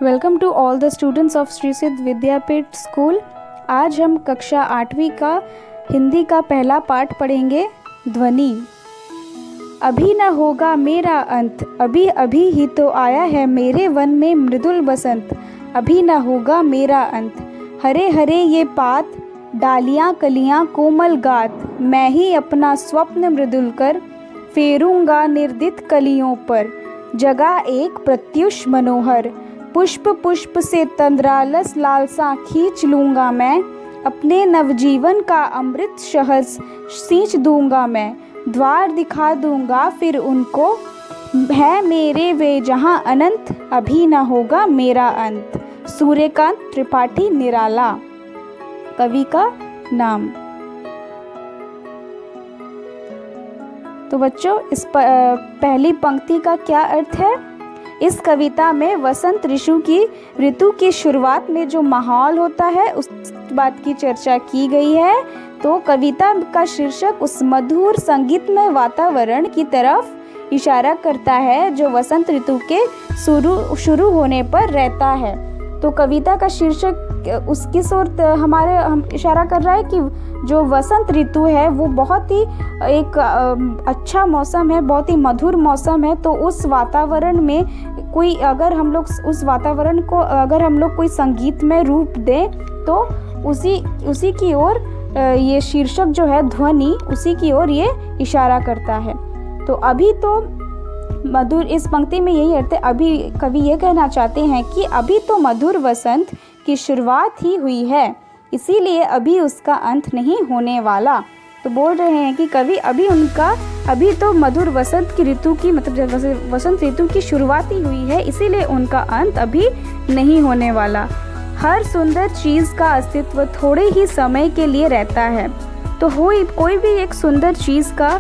Welcome to all the students of Shri Siddh Vidyapeeth school. आज हम कक्षा 8वीं का हिंदी का पहला पाठ पढ़ेंगे, ध्वनि। अभी न होगा मेरा अंत, अभी अभी ही तो आया है मेरे वन में मृदुल बसंत। अभी न होगा मेरा अंत, हरे हरे ये पात, डालियाँ कलियाँ कोमल गात। मैं ही अपना स्वप्न मृदुल कर फेरूंगा निर्दित कलियों पर। जगा एक प्रत्युष मनोहर, पुष्प पुष्प से तंद्रालस लालसा खींच लूँगा मैं। अपने नवजीवन का अमृत शहद सींच दूँगा मैं। द्वार दिखा दूँगा फिर उनको, है मेरे वे जहाँ अनंत। अभी न होगा मेरा अंत। सूर्यकांत त्रिपाठी निराला, कवि का नाम। तो बच्चों, इस पहली पंक्ति का क्या अर्थ है? इस कविता में वसंत ऋतु की शुरुआत में जो माहौल होता है उस बात की चर्चा की गई है। तो कविता का शीर्षक उस मधुर संगीतमय वातावरण की तरफ इशारा करता है जो वसंत ऋतु के शुरू होने पर रहता है। तो कविता का शीर्षक उसकी ओर हम इशारा कर रहा है कि जो वसंत ऋतु है वो बहुत ही एक अच्छा मौसम है, बहुत ही मधुर मौसम है। तो उस वातावरण में अगर हम लोग कोई संगीत में रूप दें तो उसी की ओर ये शीर्षक जो है ध्वनि, उसी की ओर ये इशारा करता है। तो अभी तो मधुर, इस पंक्ति में यही अर्थ है। अभी कवि ये कहना चाहते हैं कि अभी तो मधुर वसंत की शुरुआत ही हुई है, इसीलिए अभी उसका अंत नहीं होने वाला। तो बोल रहे हैं कि कवि अभी तो मधुर वसंत की ऋतु की मतलब वसंत ऋतु की शुरुआत ही हुई है, इसीलिए उनका अंत अभी नहीं होने वाला। हर सुंदर चीज़ का अस्तित्व थोड़े ही समय के लिए रहता है। तो कोई भी एक सुंदर चीज़ का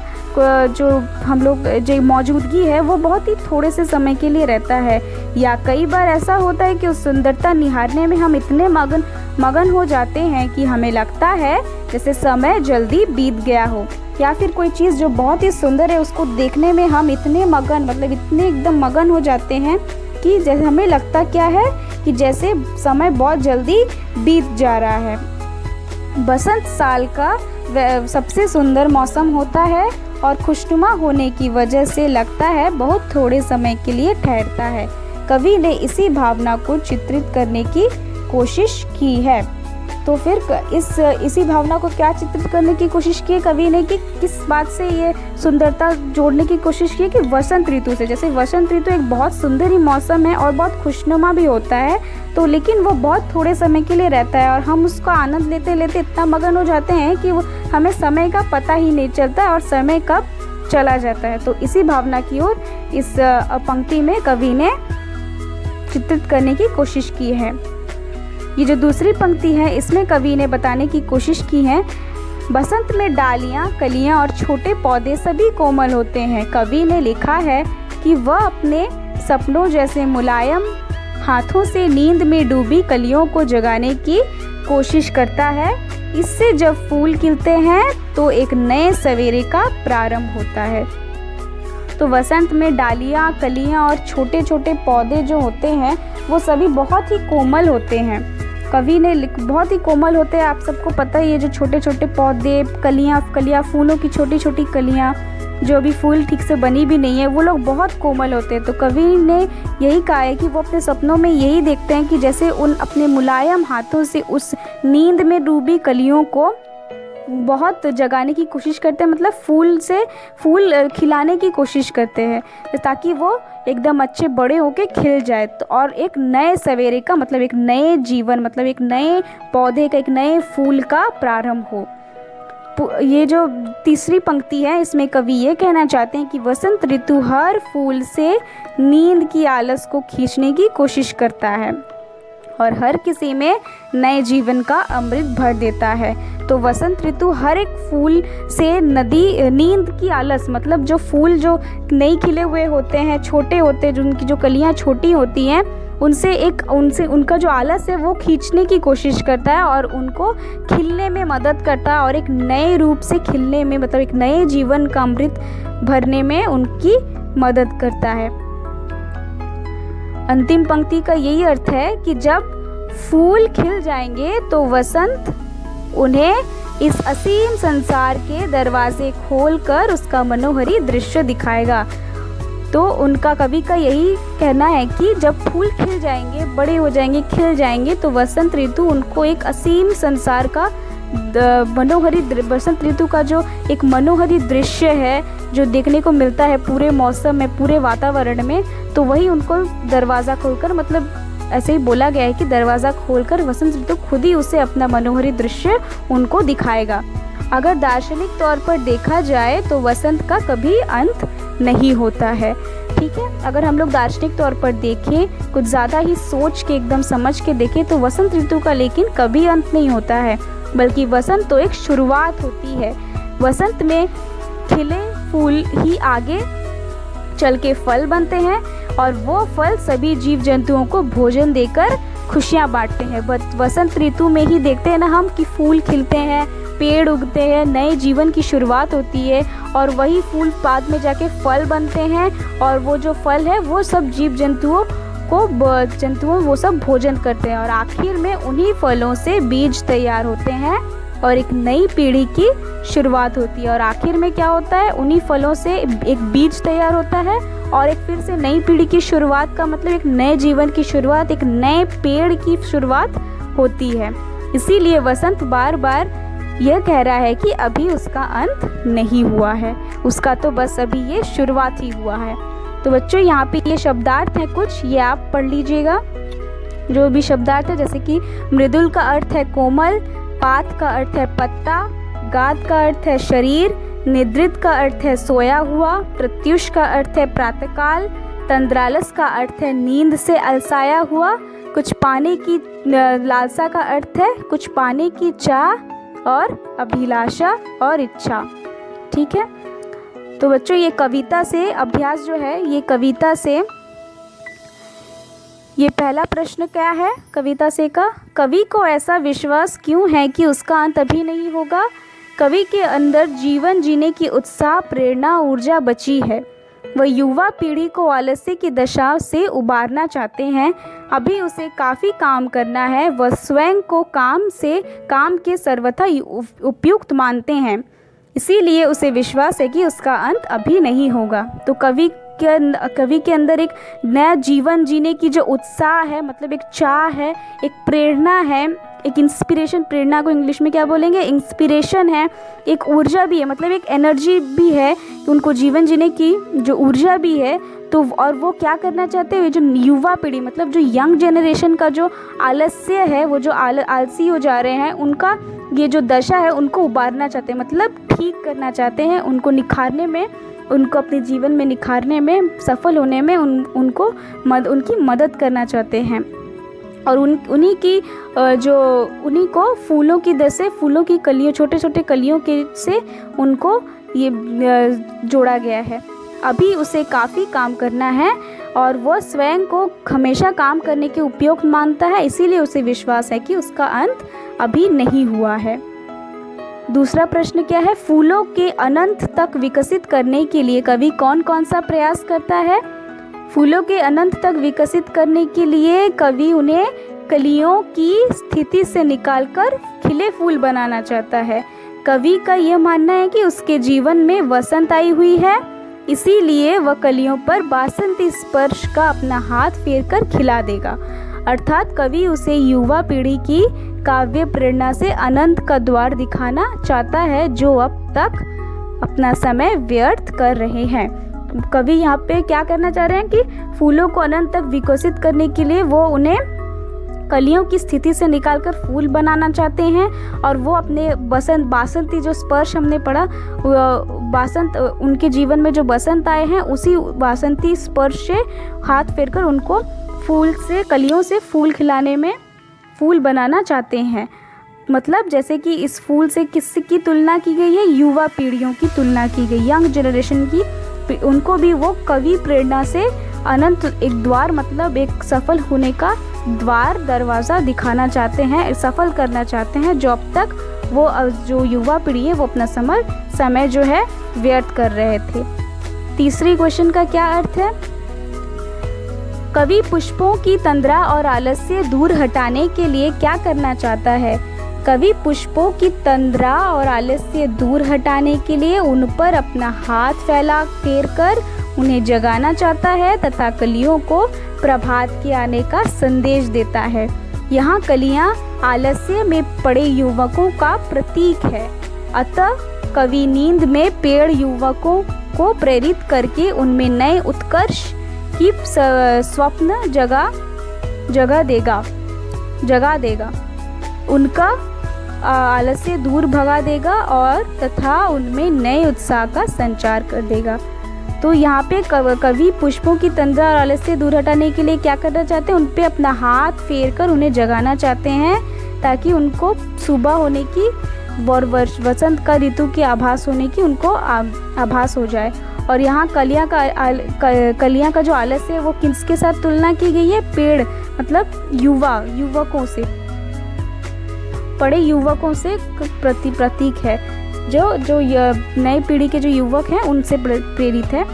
जो मौजूदगी है वो बहुत ही थोड़े से समय के लिए रहता है। या कई बार ऐसा होता है कि उस सुंदरता निहारने में हम इतने मगन हो जाते हैं कि हमें लगता है जैसे समय जल्दी बीत गया हो। या फिर कोई चीज़ जो बहुत ही सुंदर है उसको देखने में हम इतने एकदम मगन हो जाते हैं कि जैसे हमें लगता क्या है कि जैसे समय बहुत जल्दी बीत जा रहा है। बसंत साल का सबसे सुंदर मौसम होता है और खुशनुमा होने की वजह से लगता है बहुत थोड़े समय के लिए ठहरता है। कवि ने इसी भावना को चित्रित करने की कोशिश की है। तो फिर इसी भावना को क्या चित्रित करने की कोशिश की है कवि ने, कि किस बात से ये सुंदरता जोड़ने की कोशिश की है कि वसंत ऋतु से। जैसे वसंत ऋतु एक बहुत सुंदर ही मौसम है और बहुत खुशनुमा भी होता है, तो लेकिन वो बहुत थोड़े समय के लिए रहता है और हम उसका आनंद लेते लेते इतना मगन हो जाते हैं कि हमें समय का पता ही नहीं चलता और समय कब चला जाता है। तो इसी भावना की ओर इस पंक्ति में कवि ने चित्रित करने की कोशिश की है। ये जो दूसरी पंक्ति है इसमें कवि ने बताने की कोशिश की है, बसंत में डालियाँ कलियाँ और छोटे पौधे सभी कोमल होते हैं। कवि ने लिखा है कि वह अपने सपनों जैसे मुलायम हाथों से नींद में डूबी कलियों को जगाने की कोशिश करता है। इससे जब फूल खिलते हैं तो एक नए सवेरे का प्रारंभ होता है। तो वसंत में डालियाँ कलियाँ और छोटे छोटे पौधे जो होते हैं वो सभी बहुत ही कोमल होते हैं। कवि ने बहुत ही कोमल होते हैं, आप सबको पता ही है। जो छोटे छोटे पौधे, कलियाँ फूलों की छोटी छोटी कलियाँ जो अभी फूल ठीक से बनी भी नहीं है, वो लोग बहुत कोमल होते हैं। तो कवि ने यही कहा है कि वो अपने सपनों में यही देखते हैं कि जैसे उन अपने मुलायम हाथों से उस नींद में डूबी कलियों को बहुत जगाने की कोशिश करते हैं, मतलब फूल खिलाने की कोशिश करते हैं ताकि वो एकदम अच्छे बड़े होके खिल जाए। तो और एक नए सवेरे का मतलब एक नए जीवन, मतलब एक नए पौधे का, एक नए फूल का प्रारंभ हो। ये जो तीसरी पंक्ति है इसमें कवि ये कहना चाहते हैं कि वसंत ऋतु हर फूल से नींद की आलस को खींचने की कोशिश करता है और हर किसी में नए जीवन का अमृत भर देता है। तो वसंत ऋतु हर एक फूल से नींद की आलस, मतलब जो फूल जो नई खिले हुए होते हैं, छोटे होते हैं, जिनकी जो कलियां छोटी होती हैं, उनका जो आलस है वो खींचने की कोशिश करता है और उनको खिलने में मदद करता है और एक नए रूप से खिलने में, मतलब एक नए जीवन का अमृत भरने में उनकी मदद करता है। अंतिम पंक्ति का यही अर्थ है कि जब फूल खिल जाएंगे तो वसंत उन्हें इस असीम संसार के दरवाजे खोलकर उसका मनोहरी दृश्य दिखाएगा। तो उनका कवि का यही कहना है कि जब फूल खिल जाएंगे, बड़े हो जाएंगे, खिल जाएंगे, तो वसंत ऋतु उनको एक असीम संसार का वसंत ऋतु का जो एक मनोहरी दृश्य है जो देखने को मिलता है पूरे मौसम में, पूरे वातावरण में, तो वही उनको दरवाज़ा खोलकर, मतलब ऐसे ही बोला गया है कि दरवाज़ा खोलकर वसंत ऋतु खुद ही उसे अपना मनोहरी दृश्य उनको दिखाएगा। अगर दार्शनिक तौर पर देखा जाए तो वसंत का कभी अंत नहीं होता है। ठीक है, अगर हम लोग दार्शनिक तौर पर देखें, कुछ ज़्यादा ही सोच के एकदम समझ के देखें, तो वसंत ऋतु का लेकिन कभी अंत नहीं होता है, बल्कि वसंत तो एक शुरुआत होती है। वसंत में खिले फूल ही आगे चल के फल बनते हैं और वो फल सभी जीव जंतुओं को भोजन देकर खुशियाँ बांटते हैं। वसंत ऋतु में ही देखते हैं ना हम कि फूल खिलते हैं, पेड़ उगते हैं, नए जीवन की शुरुआत होती है और वही फूल बाद में जाके फल बनते हैं और वो जो फल है वो सब जीव जंतुओं वो सब भोजन करते हैं और आखिर में उन्हीं फलों से बीज तैयार होते हैं और एक नई पीढ़ी की शुरुआत होती है। और आखिर में क्या होता है, उन्हीं फलों से एक बीज तैयार होता है और एक फिर से नई पीढ़ी की शुरुआत का मतलब एक नए जीवन की शुरुआत, एक नए पेड़ की शुरुआत होती है। इसीलिए वसंत बार बार यह कह रहा है कि अभी उसका अंत नहीं हुआ है, उसका तो बस अभी ये शुरुआत ही हुआ है। तो बच्चों यहाँ पे ये शब्दार्थ हैं कुछ, ये आप पढ़ लीजिएगा जो भी शब्दार्थ है। जैसे कि मृदुल का अर्थ है कोमल, पात का अर्थ है पत्ता, गाद का अर्थ है शरीर, निद्रित का अर्थ है सोया हुआ, प्रत्युष का अर्थ है प्रातःकाल, तंद्रालस का अर्थ है नींद से अलसाया हुआ, कुछ पाने की लालसा का अर्थ है कुछ पाने की चाह और अभिलाषा और इच्छा। ठीक है, तो बच्चों ये कविता से अभ्यास जो है, ये कविता से ये पहला प्रश्न क्या है कविता से का, कवि को ऐसा विश्वास क्यों है कि उसका अंत अभी नहीं होगा। कवि के अंदर जीवन जीने की उत्साह, प्रेरणा, ऊर्जा बची है। वह युवा पीढ़ी को आलस्य की दशा से उबारना चाहते हैं। अभी उसे काफ़ी काम करना है। वह स्वयं को काम के सर्वथा उपयुक्त मानते हैं, इसीलिए उसे विश्वास है कि उसका अंत अभी नहीं होगा। तो कवि के अंदर एक नया जीवन जीने की जो उत्साह है, मतलब एक चाह है, एक प्रेरणा है, एक इंस्पिरेशन, प्रेरणा को इंग्लिश में क्या बोलेंगे, इंस्पिरेशन है, एक ऊर्जा भी है, मतलब एक एनर्जी भी है, उनको जीवन जीने की जो ऊर्जा भी है। तो और वो क्या करना चाहते हैं, जो युवा पीढ़ी मतलब जो यंग जनरेशन का जो आलस्य है, वो जो आलसी हो जा रहे हैं, उनका ये जो दशा है उनको उबारना चाहते हैं, मतलब ठीक करना चाहते हैं, उनको निखारने में, उनको अपने जीवन में निखारने में, सफल होने में उनकी मदद करना चाहते हैं। और उन्हीं को फूलों की जैसे फूलों की कलियों, छोटे छोटे कलियों के से उनको ये जोड़ा गया है। अभी उसे काफ़ी काम करना है और वह स्वयं को हमेशा काम करने के उपयुक्त मानता है, इसीलिए उसे विश्वास है कि उसका अंत अभी नहीं हुआ है। दूसरा प्रश्न क्या है, फूलों के अनंत तक विकसित करने के लिए कवि कौन कौन सा प्रयास करता है। फूलों के अनंत तक विकसित करने के लिए कवि उन्हें कलियों की स्थिति से निकालकर खिले फूल बनाना चाहता है। कवि का यह मानना है कि उसके जीवन में वसंत आई हुई है, इसीलिए वह कलियों पर बासंती स्पर्श का अपना हाथ फेरकर खिला देगा। अर्थात कवि उसे युवा पीढ़ी की काव्य प्रेरणा से अनंत का द्वार दिखाना चाहता है, जो अब तक अपना समय व्यर्थ कर रहे हैं। कवि यहाँ पे क्या करना चाह रहे हैं कि फूलों को अनंत तक विकसित करने के लिए वो उन्हें कलियों की स्थिति से निकालकर फूल बनाना चाहते हैं और वो अपने बासंती जो स्पर्श हमने पढ़ा, बासंत उनके जीवन में जो बसंत आए हैं, उसी बासंती स्पर्श से हाथ फेरकर उनको कलियों से फूल खिलाने में, फूल बनाना चाहते हैं। मतलब जैसे कि इस फूल से किसकी तुलना की गई है, युवा पीढ़ियों की तुलना की गई, यंग जनरेशन की, उनको भी वो कवि प्रेरणा से अनंत एक द्वार, मतलब एक सफल होने का द्वार, दरवाज़ा दिखाना चाहते हैं, सफल करना चाहते हैं, जो अब तक वो जो युवा पीढ़ी है वो अपना समय जो है व्यर्थ कर रहे थे। तीसरी क्वेश्चन का क्या अर्थ है, कवि पुष्पों की तंद्रा और आलस्य दूर हटाने के लिए क्या करना चाहता है? कवि पुष्पों की तंद्रा और आलस्य दूर हटाने के लिए उन पर अपना हाथ फेर कर उन्हें जगाना चाहता है तथा कलियों को प्रभात के आने का संदेश देता है। यहाँ कलियाँ आलस्य में पड़े युवकों का प्रतीक है। अतः कवि नींद में पेड़ युवकों को प्रेरित करके उनमें नए उत्कर्ष की स्वप्न जगा देगा, उनका आलस्य दूर भगा देगा और तथा उनमें नए उत्साह का संचार कर देगा। तो यहाँ पे कवि पुष्पों की तंद्रा और आलस्य दूर हटाने के लिए क्या करना चाहते हैं? उन पे अपना हाथ फेर कर उन्हें जगाना चाहते हैं ताकि उनको सुबह होने की और वसंत का ऋतु के आभास होने की उनको आभास हो जाए। और यहाँ कलियाँ का जो आलस्य है वो किसके साथ तुलना की गई है? पेड़ मतलब युवकों से, पड़े युवकों से प्रतीक है। जो नई पीढ़ी के जो युवक हैं उनसे प्रेरित है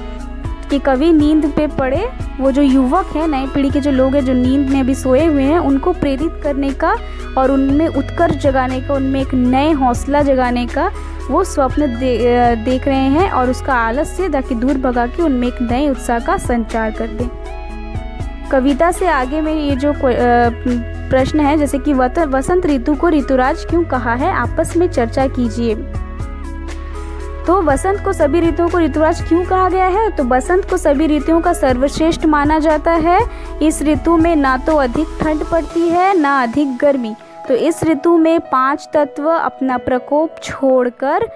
कि कवि नींद पे पड़े वो जो युवक हैं, नई पीढ़ी के जो लोग हैं जो नींद में अभी सोए हुए हैं, उनको प्रेरित करने का और उनमें उत्कर्ष जगाने का, उनमें एक नए हौसला जगाने का वो स्वप्न देख रहे हैं और उसका आलस्य ताकि दूर भगा के उनमें एक नए उत्साह का संचार कर दें। कविता से आगे में ये जो प्रश्न है, जैसे कि वसंत ऋतु को ऋतुराज क्यों कहा है, आपस में चर्चा कीजिए। तो वसंत को सभी ऋतुओं को ऋतुराज क्यों कहा गया है? तो बसंत को सभी ऋतुओं का सर्वश्रेष्ठ माना जाता है। इस ऋतु में ना तो अधिक ठंड पड़ती है ना अधिक गर्मी। तो इस ऋतु में 5 तत्व अपना प्रकोप छोड़कर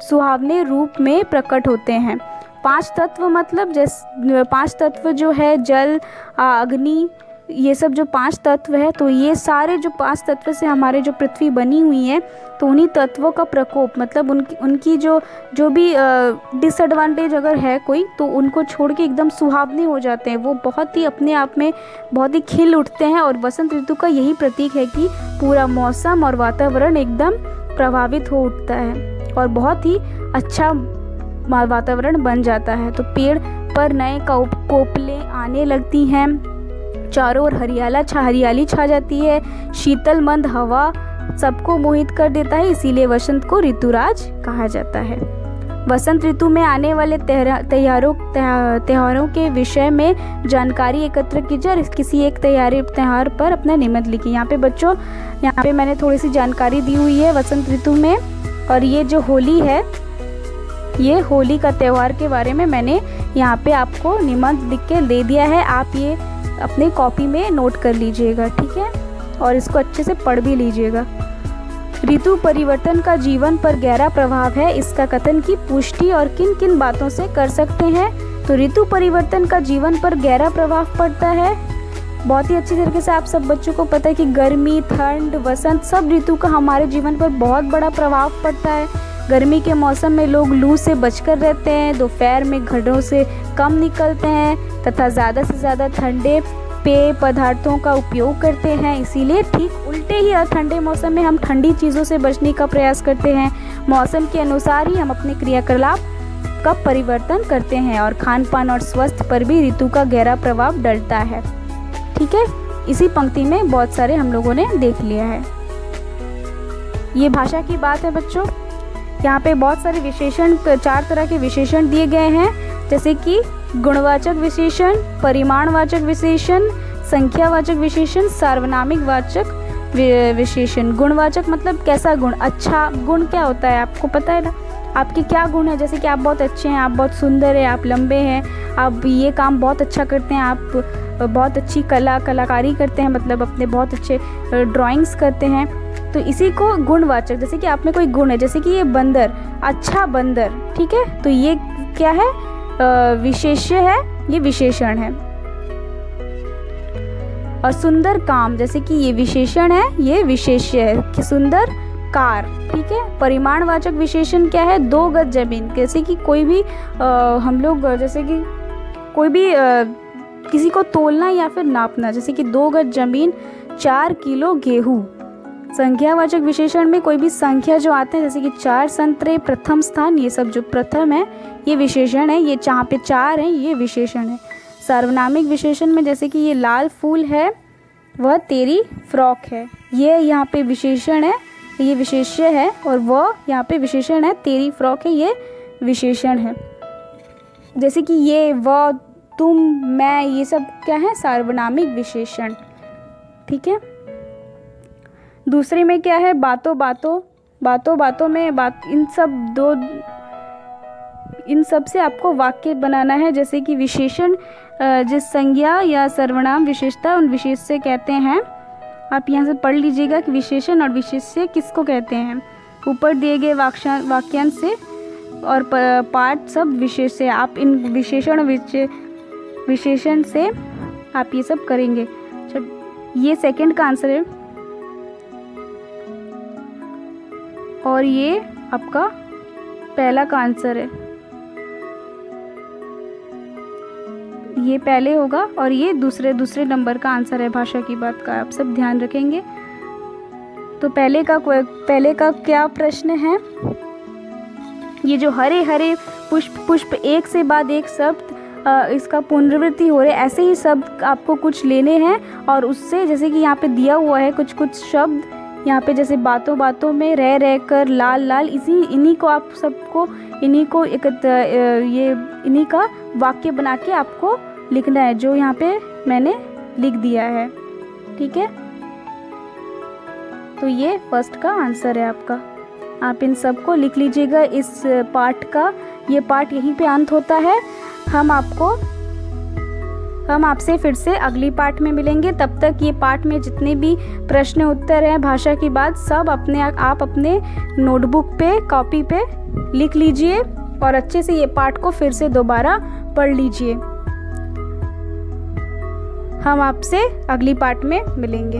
सुहावने रूप में प्रकट होते हैं। 5 तत्व मतलब 5 तत्व जो है जल, अग्नि, ये सब जो 5 तत्व है, तो ये सारे जो 5 तत्व से हमारे जो पृथ्वी बनी हुई है, तो उन्हीं तत्वों का प्रकोप मतलब उनकी जो भी डिसएडवांटेज अगर है कोई, तो उनको छोड़ के एकदम सुहावने हो जाते हैं। वो बहुत ही अपने आप में बहुत ही खिल उठते हैं। और वसंत ऋतु का यही प्रतीक है कि पूरा मौसम और वातावरण एकदम प्रभावित हो उठता है और बहुत ही अच्छा वातावरण बन जाता है। तो पेड़ पर नए कोपलें आने लगती हैं, चारों ओर हरियाली छा जाती है, शीतल मंद हवा सबको मोहित कर देता है, इसीलिए वसंत को ऋतुराज कहा जाता है। वसंत ऋतु में आने वाले त्योहारों के विषय में जानकारी एकत्र कीजिए और किसी एक त्योहार पर अपना निबंध लिखिए। यहाँ पे बच्चों, यहाँ पे मैंने थोड़ी सी जानकारी दी हुई है वसंत ऋतु में। और ये जो होली है, ये होली का त्यौहार के बारे में मैंने यहाँ पे आपको निबंध लिख के दे दिया है। आप ये अपने कॉपी में नोट कर लीजिएगा, ठीक है, और इसको अच्छे से पढ़ भी लीजिएगा। ऋतु परिवर्तन का जीवन पर गहरा प्रभाव है, इसका कथन की पुष्टि और किन किन बातों से कर सकते हैं? तो ऋतु परिवर्तन का जीवन पर गहरा प्रभाव पड़ता है। बहुत ही अच्छी तरीके से आप सब बच्चों को पता है कि गर्मी, ठंड, वसंत सब ऋतु का हमारे जीवन पर बहुत बड़ा प्रभाव पड़ता है। गर्मी के मौसम में लोग लू से बचकर रहते हैं, दोपहर में घरों से कम निकलते हैं तथा ज़्यादा से ज़्यादा ठंडे पेय पदार्थों का उपयोग करते हैं। इसीलिए ठीक उल्टे ही ठंडे मौसम में हम ठंडी चीज़ों से बचने का प्रयास करते हैं। मौसम के अनुसार ही हम अपने क्रियाकलाप का परिवर्तन करते हैं और खान पान और स्वास्थ्य पर भी ऋतु का गहरा प्रभाव डलता है। ठीक है, इसी पंक्ति में बहुत सारे हम लोगों ने देख लिया है। ये भाषा की बात है बच्चों। यहाँ पे बहुत सारे विशेषण, 4 तरह के विशेषण दिए गए हैं, जैसे कि गुणवाचक विशेषण, परिमाणवाचक विशेषण, संख्यावाचक विशेषण, सार्वनामिक वाचक विशेषण। गुणवाचक मतलब कैसा गुण, अच्छा गुण क्या होता है आपको पता है ना, आपके क्या गुण है, जैसे कि आप बहुत अच्छे हैं, आप बहुत सुंदर हैं, आप लंबे हैं, आप ये काम बहुत अच्छा करते हैं, आप बहुत अच्छी कलाकारी करते हैं, मतलब अपने बहुत अच्छे ड्राइंग्स करते हैं, तो इसी को गुणवाचक। जैसे कि आप में कोई गुण है, जैसे कि ये बंदर, अच्छा बंदर, ठीक है, तो ये क्या है, विशेष्य है, ये विशेषण है। और सुंदर काम, जैसे कि ये विशेषण है, ये विशेष्य है कि सुंदर कार, ठीक है। परिमाणवाचक विशेषण क्या है, 2 गज जमीन, जैसे कि कोई भी हम लोग जैसे कि कोई भी किसी को तोलना या फिर नापना, जैसे कि 2 गज जमीन, 4 किलो गेहूँ। संख्यावाचक विशेषण में कोई भी संख्या जो आते हैं, जैसे कि 4 संतरे, प्रथम स्थान, ये सब जो प्रथम है ये विशेषण है, ये जहाँ पे 4 है ये विशेषण है। सार्वनामिक विशेषण में जैसे कि ये लाल फूल है वह तेरी फ्रॉक है, ये यहाँ पे विशेषण है, ये विशेष्य है, और वह यहाँ पे विशेषण है, तेरी फ्रॉक है, ये विशेषण है। जैसे कि ये, वह, तुम, मैं, ये सब क्या है? सार्वनामिक विशेषण। ठीक है। दूसरे में क्या है? बातों बातों, बातों बातों में बात, इन सब से आपको वाक्य बनाना है। जैसे कि विशेषण जिस संज्ञा या सर्वनाम विशेषता उन विशेष से कहते हैं। आप यहाँ से पढ़ लीजिएगा कि विशेषण और विशेष्य किसको कहते हैं। ऊपर दिए गए वाक्यांश से और पाठ शब्द विशेष से आप इन विशेषण से आप ये सब करेंगे। ये सेकंड का आंसर है और ये आपका पहला का आंसर है। ये पहले होगा और ये दूसरे नंबर का आंसर है। भाषा की बात का आप सब ध्यान रखेंगे। तो पहले का क्या प्रश्न है? ये जो हरे हरे पुष्प एक से बाद एक शब्द इसका पुनरावृत्ति हो रहे, ऐसे ही शब्द आपको कुछ लेने हैं और उससे, जैसे कि यहाँ पे दिया हुआ है कुछ शब्द यहाँ पे, जैसे बातों बातों में, रह कर, लाल लाल, इन्हीं को आप सबको इन्हीं का वाक्य बना के आपको लिखना है, जो यहाँ पे मैंने लिख दिया है। ठीक है। तो ये फर्स्ट का आंसर है आपका। आप इन सब को लिख लीजिएगा। इस पाठ का ये पाठ यहीं पे अंत होता है। हम आपसे फिर से अगली पाठ में मिलेंगे। तब तक ये पाठ में जितने भी प्रश्न उत्तर हैं भाषा की बात, सब आप अपने नोटबुक पे, कॉपी पे लिख लीजिए और अच्छे से ये पाठ को फिर से दोबारा पढ़ लीजिए। हम आपसे अगली पाठ में मिलेंगे।